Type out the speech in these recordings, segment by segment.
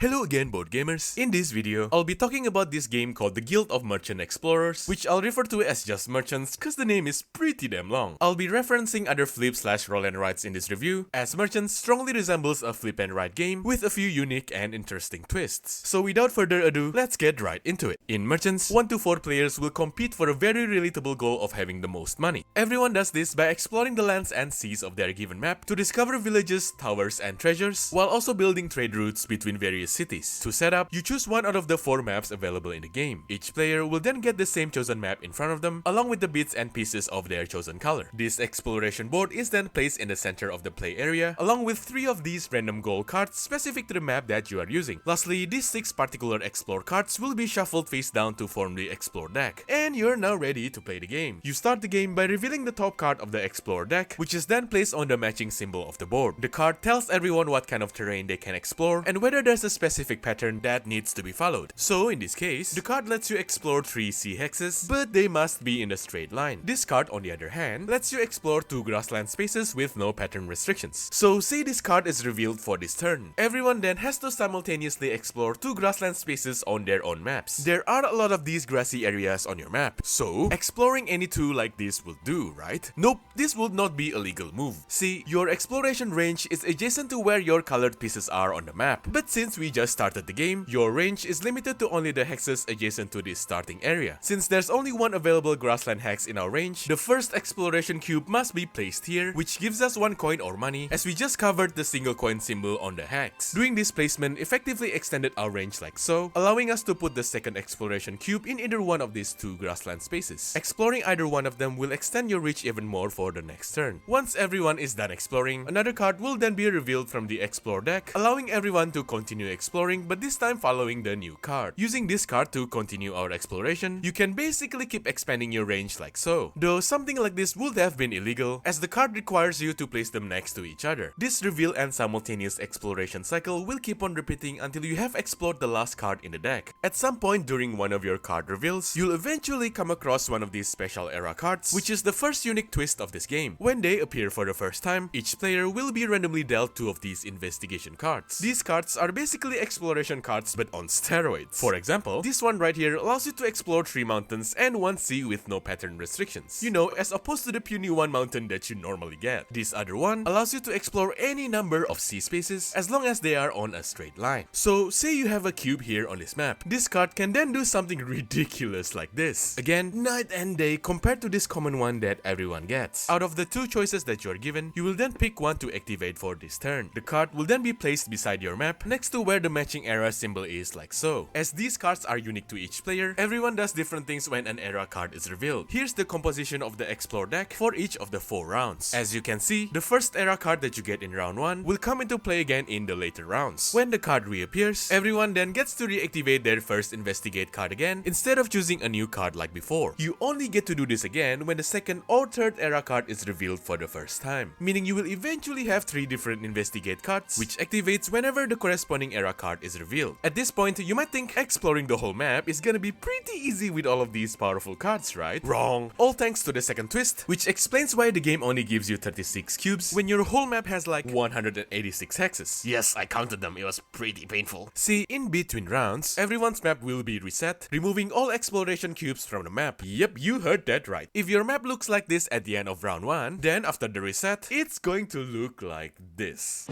Hello again, board gamers. In this video, I'll be talking about this game called the Guild of Merchant Explorers, which I'll refer to as just merchants cause the name is pretty damn long. I'll be referencing other flip/roll and rides in this review, as merchants strongly resembles a flip and ride game with a few unique and interesting twists. So without further ado, let's get right into it. In merchants, 1 to 4 players will compete for a very relatable goal of having the most money. Everyone does this by exploring the lands and seas of their given map to discover villages, towers, and treasures, while also building trade routes between various cities. To set up, you choose one out of the 4 maps available in the game. Each player will then get the same chosen map in front of them, along with the bits and pieces of their chosen color. This exploration board is then placed in the center of the play area, along with 3 of these random gold cards specific to the map that you are using. Lastly, these 6 particular explore cards will be shuffled face down to form the explore deck. And you're now ready to play the game. You start the game by revealing the top card of the explore deck, which is then placed on the matching symbol of the board. The card tells everyone what kind of terrain they can explore and whether there's a specific pattern that needs to be followed. So in this case, the card lets you explore 3 sea hexes, but they must be in a straight line. This card, on the other hand, lets you explore 2 grassland spaces with no pattern restrictions. So say this card is revealed for this turn. Everyone then has to simultaneously explore 2 grassland spaces on their own maps. There are a lot of these grassy areas on your map, so exploring any 2 like this will do, right? Nope, this would not be a legal move. See, your exploration range is adjacent to where your colored pieces are on the map, but since we just started the game, your range is limited to only the hexes adjacent to this starting area. Since there's only one available grassland hex in our range, the first exploration cube must be placed here, which gives us 1 coin or money, as we just covered the single coin symbol on the hex. Doing this placement effectively extended our range like so, allowing us to put the second exploration cube in either one of these 2 grassland spaces. Exploring either one of them will extend your reach even more for the next turn. Once everyone is done exploring, another card will then be revealed from the explore deck, allowing everyone to continue exploring, but this time following the new card. Using this card to continue our exploration, you can basically keep expanding your range like so. Though something like this would have been illegal, as the card requires you to place them next to each other. This reveal and simultaneous exploration cycle will keep on repeating until you have explored the last card in the deck. At some point during one of your card reveals, you'll eventually come across one of these special era cards, which is the first unique twist of this game. When they appear for the first time, each player will be randomly dealt 2 of these investigation cards. These cards are basically exploration cards but on steroids. For example, this one right here allows you to explore 3 mountains and 1 sea with no pattern restrictions. You know, as opposed to the puny 1 mountain that you normally get. This other one allows you to explore any number of sea spaces as long as they are on a straight line. So say you have a cube here on this map. This card can then do something ridiculous like this. Again, night and day compared to this common one that everyone gets. Out of the 2 choices that you are given, you will then pick one to activate for this turn. The card will then be placed beside your map next to where the matching era symbol is like so. As these cards are unique to each player, everyone does different things when an era card is revealed. Here's the composition of the explore deck for each of the 4 rounds. As you can see, the first era card that you get in round 1 will come into play again in the later rounds. When the card reappears, everyone then gets to reactivate their first investigate card again instead of choosing a new card like before. You only get to do this again when the second or third era card is revealed for the first time, meaning you will eventually have 3 different investigate cards, which activates whenever the corresponding era card is revealed. At this point, you might think exploring the whole map is gonna be pretty easy with all of these powerful cards, right? Wrong! All thanks to the second twist, which explains why the game only gives you 36 cubes when your whole map has like 186 hexes. Yes, I counted them, it was pretty painful. See, in between rounds, everyone's map will be reset, removing all exploration cubes from the map. Yep, you heard that right. If your map looks like this at the end of round 1, then after the reset, it's going to look like this.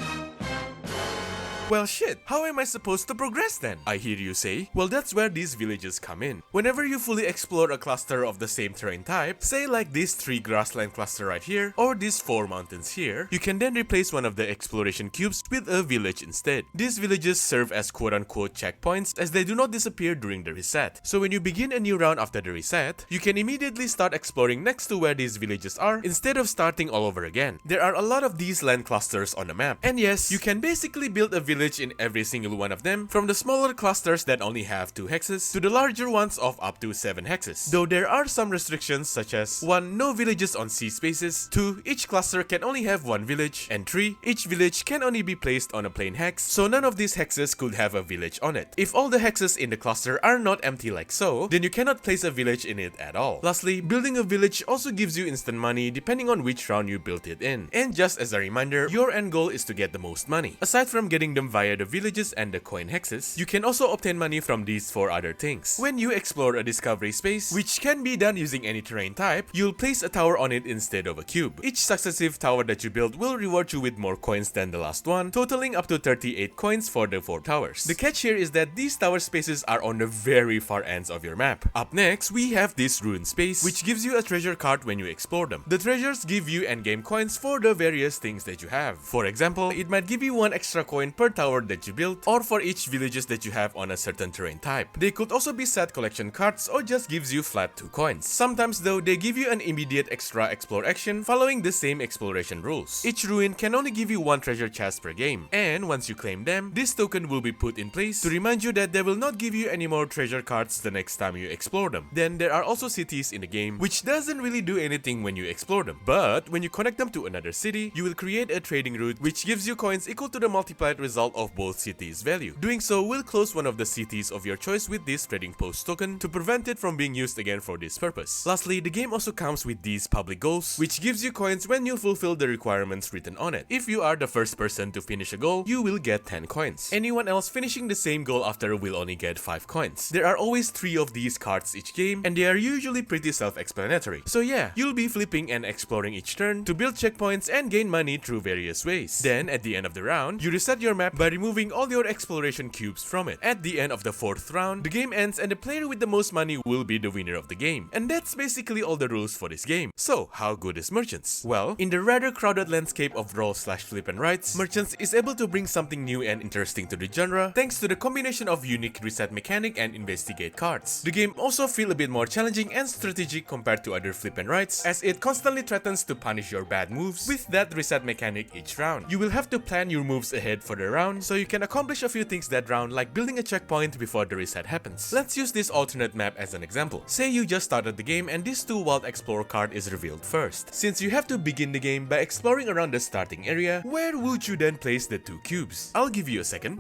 Well shit, how am I supposed to progress then? I hear you say. Well, that's where these villages come in. Whenever you fully explore a cluster of the same terrain type, say like this 3 grassland cluster right here, or these 4 mountains here, you can then replace one of the exploration cubes with a village instead. These villages serve as quote-unquote checkpoints as they do not disappear during the reset. So when you begin a new round after the reset, you can immediately start exploring next to where these villages are instead of starting all over again. There are a lot of these land clusters on the map, and yes, you can basically build a village in every single one of them, from the smaller clusters that only have 2 hexes to the larger ones of up to 7 hexes. Though there are some restrictions such as 1. No villages on sea spaces, 2. Each cluster can only have 1 village, and 3. Each village can only be placed on a plain hex, so none of these hexes could have a village on it. If all the hexes in the cluster are not empty like so, then you cannot place a village in it at all. Lastly, building a village also gives you instant money depending on which round you built it in. And just as a reminder, your end goal is to get the most money. Aside from getting them them via the villages and the coin hexes, you can also obtain money from these for other things. When you explore a discovery space, which can be done using any terrain type, you'll place a tower on it instead of a cube. Each successive tower that you build will reward you with more coins than the last one, totaling up to 38 coins for the 4 towers. The catch here is that these tower spaces are on the very far ends of your map. Up next, we have this ruin space, which gives you a treasure card when you explore them. The treasures give you endgame coins for the various things that you have. For example, it might give you 1 extra coin per tower that you build, or for each villages that you have on a certain terrain type. They could also be set collection cards or just gives you flat 2 coins. Sometimes though, they give you an immediate extra explore action following the same exploration rules. Each ruin can only give you 1 treasure chest per game, and once you claim them, this token will be put in place to remind you that they will not give you any more treasure cards the next time you explore them. Then there are also cities in the game, which doesn't really do anything when you explore them, but when you connect them to another city, you will create a trading route which gives you coins equal to the multiplied result of both cities' value. Doing so will close one of the cities of your choice with this trading post token to prevent it from being used again for this purpose. Lastly, the game also comes with these public goals, which gives you coins when you fulfill the requirements written on it. If you are the first person to finish a goal, you will get 10 coins. Anyone else finishing the same goal after will only get 5 coins. There are always 3 of these cards each game, and they are usually pretty self-explanatory. So yeah, you'll be flipping and exploring each turn to build checkpoints and gain money through various ways. Then at the end of the round, you reset your map by removing all your exploration cubes from it. At the end of the 4th round, the game ends and the player with the most money will be the winner of the game. And that's basically all the rules for this game. So how good is Merchants? Well, in the rather crowded landscape of roll/flip and rights, Merchants is able to bring something new and interesting to the genre thanks to the combination of unique reset mechanic and investigate cards. The game also feels a bit more challenging and strategic compared to other flip and rights, as it constantly threatens to punish your bad moves with that reset mechanic each round. You will have to plan your moves ahead for the round so you can accomplish a few things that round, like building a checkpoint before the reset happens. Let's use this alternate map as an example. Say you just started the game and this 2 Wild Explorer card is revealed first. Since you have to begin the game by exploring around the starting area, where would you then place the 2 cubes? I'll give you a second.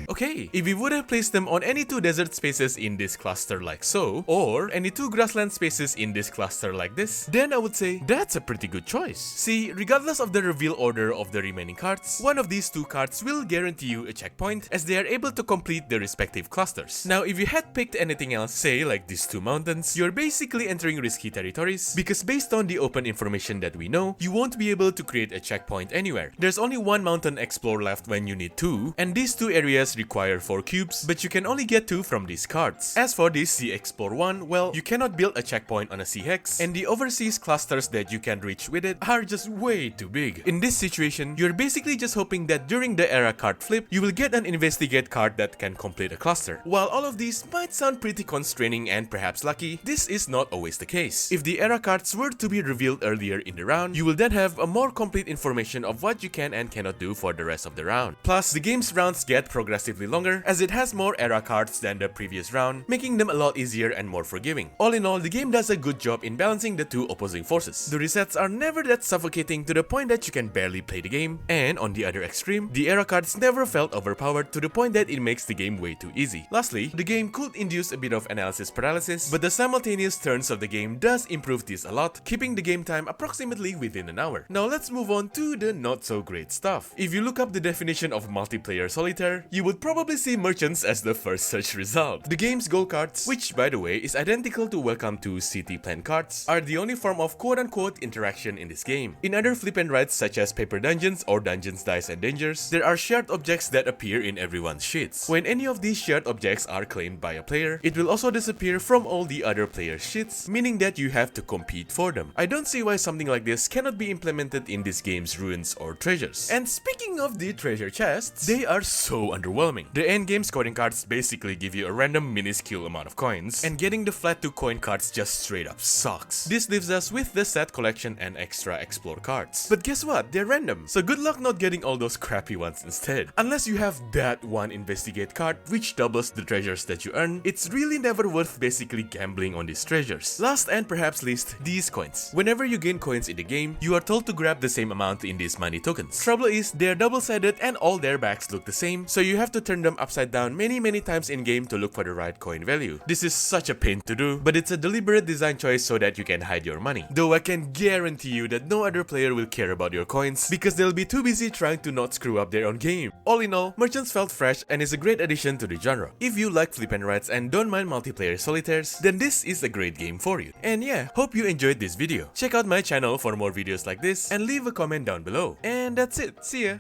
Okay, if we would have placed them on any 2 desert spaces in this cluster like so, or any 2 grassland spaces in this cluster like this, then I would say that's a pretty good choice. See, regardless of the reveal order of the remaining cards, one of these 2 cards will guarantee you a checkpoint as they are able to complete the respective clusters. Now, if you had picked anything else, say like these 2 mountains, you're basically entering risky territories because based on the open information that we know, you won't be able to create a checkpoint anywhere. There's only 1 mountain explore left when you need 2, and these 2 areas require 4 cubes, but you can only get 2 from these cards. As for this Sea Explore 1, well, you cannot build a checkpoint on a sea hex, and the overseas clusters that you can reach with it are just way too big. In this situation, you're basically just hoping that during the era card flip, you will get an investigate card that can complete a cluster. While all of these might sound pretty constraining and perhaps lucky, this is not always the case. If the era cards were to be revealed earlier in the round, you will then have a more complete information of what you can and cannot do for the rest of the round. Plus, the game's rounds get progressively longer as it has more era cards than the previous round, making them a lot easier and more forgiving. All in all, the game does a good job in balancing the 2 opposing forces. The resets are never that suffocating to the point that you can barely play the game, and on the other extreme, the era cards never felt overpowered to the point that it makes the game way too easy. Lastly, the game could induce a bit of analysis paralysis, but the simultaneous turns of the game does improve this a lot, keeping the game time approximately within an hour. Now let's move on to the not so great stuff. If you look up the definition of multiplayer solitaire, you would probably see Merchants as the first search result. The game's goal cards, which by the way is identical to Welcome to City Plan cards, are the only form of quote-unquote interaction in this game. In other flip and rights such as Paper Dungeons or Dungeons, Dice and Dangers, there are shared objects that appear in everyone's sheets. When any of these shared objects are claimed by a player, it will also disappear from all the other players' sheets, meaning that you have to compete for them. I don't see why something like this cannot be implemented in this game's ruins or treasures. And speaking of the treasure chests, they are so underwhelming. The endgame scoring cards basically give you a random minuscule amount of coins, and getting the flat 2 coin cards just straight up sucks. This leaves us with the set collection and extra explore cards. But guess what? They're random, so good luck not getting all those crappy ones instead. Unless you have that 1 investigate card which doubles the treasures that you earn, it's really never worth basically gambling on these treasures. Last and perhaps least, these coins. Whenever you gain coins in the game, you are told to grab the same amount in these money tokens. Trouble is, they're double-sided and all their backs look the same, so you have to turn them upside down many times in game to look for the right coin value. This is such a pain to do, but it's a deliberate design choice so that you can hide your money. Though I can guarantee you that no other player will care about your coins because they'll be too busy trying to not screw up their own game. All in all, Merchants felt fresh and is a great addition to the genre. If you like flip and rides and don't mind multiplayer solitaires, then this is a great game for you. And yeah, hope you enjoyed this video. Check out my channel for more videos like this and leave a comment down below. And that's it. See ya!